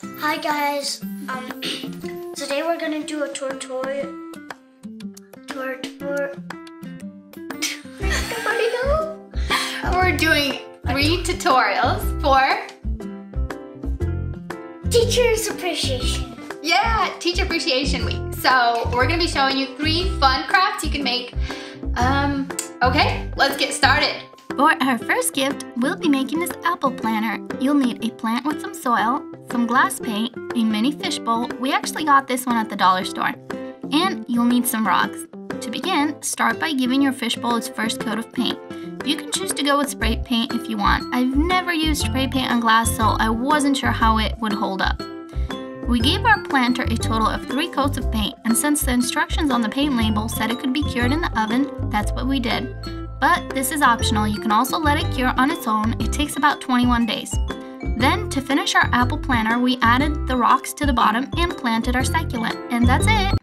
Hi guys. Today we're gonna do a tutorial. We're doing 3 tutorials for Teacher's Appreciation. Yeah, Teacher Appreciation Week. So we're gonna be showing you 3 fun crafts you can make. Okay, let's get started. For our first gift, we'll be making this apple planter. You'll need a plant with some soil, some glass paint, a mini fishbowl. We actually got this one at the dollar store. And you'll need some rocks. To begin, start by giving your fishbowl its first coat of paint. You can choose to go with spray paint if you want. I've never used spray paint on glass, so I wasn't sure how it would hold up. We gave our planter a total of 3 coats of paint, and since the instructions on the paint label said it could be cured in the oven, that's what we did. But this is optional. You can also let it cure on its own. It takes about 21 days. Then, to finish our apple planter, we added the rocks to the bottom and planted our succulent, and that's it.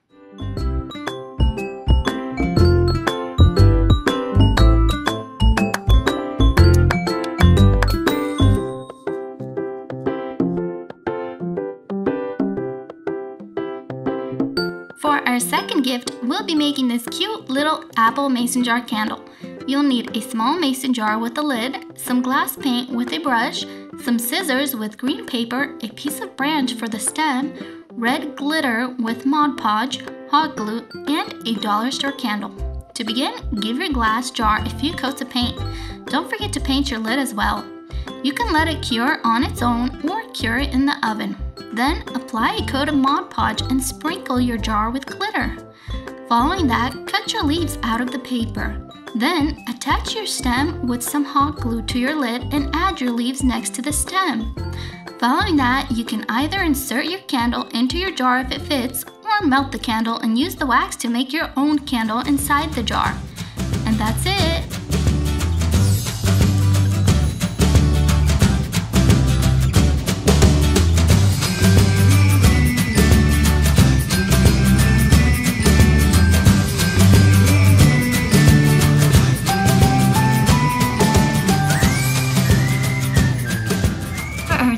For our second gift, we'll be making this cute little apple mason jar candle. You'll need a small mason jar with a lid, some glass paint with a brush, some scissors with green paper, a piece of branch for the stem, red glitter with Mod Podge, hot glue, and a dollar store candle. To begin, give your glass jar a few coats of paint. Don't forget to paint your lid as well. You can let it cure on its own or cure it in the oven. Then apply a coat of Mod Podge and sprinkle your jar with glitter. Following that, cut your leaves out of the paper. Then attach your stem with some hot glue to your lid and add your leaves next to the stem. Following that, you can either insert your candle into your jar if it fits, or melt the candle and use the wax to make your own candle inside the jar. And that's it!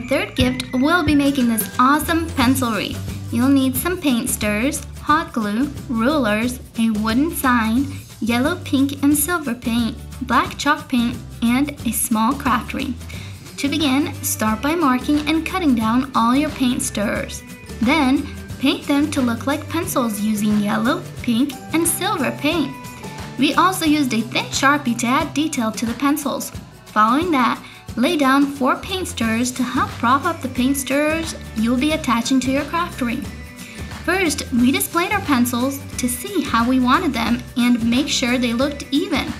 Third gift, we'll be making this awesome pencil wreath. You'll need some paint stirrers, hot glue, rulers, a wooden sign, yellow, pink, and silver paint, black chalk paint, and a small craft ring. To begin, start by marking and cutting down all your paint stirrers. Then, paint them to look like pencils using yellow, pink, and silver paint. We also used a thin Sharpie to add detail to the pencils. Following that, lay down 4 paint stirrers to help prop up the paint stirrers you'll be attaching to your craft ring. First, we displayed our pencils to see how we wanted them and make sure they looked even.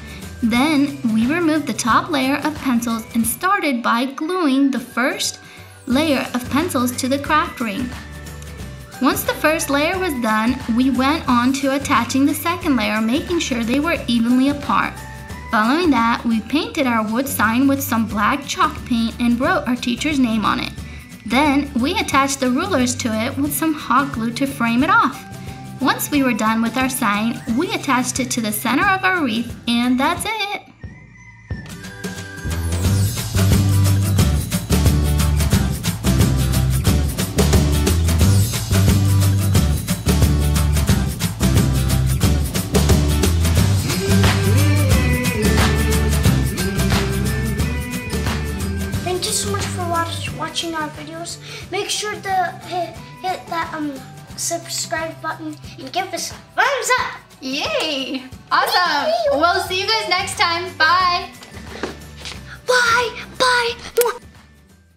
Then, we removed the top layer of pencils and started by gluing the first layer of pencils to the craft ring. Once the first layer was done, we went on to attaching the second layer, making sure they were evenly apart. Following that, we painted our wood sign with some black chalk paint and wrote our teacher's name on it. Then, we attached the rulers to it with some hot glue to frame it off. Once we were done with our sign, we attached it to the center of our wreath, and that's it! Thank you so much for watching our videos. Make sure to hit that subscribe button and give us a thumbs up. Yay! Awesome! We'll see you guys next time. Bye!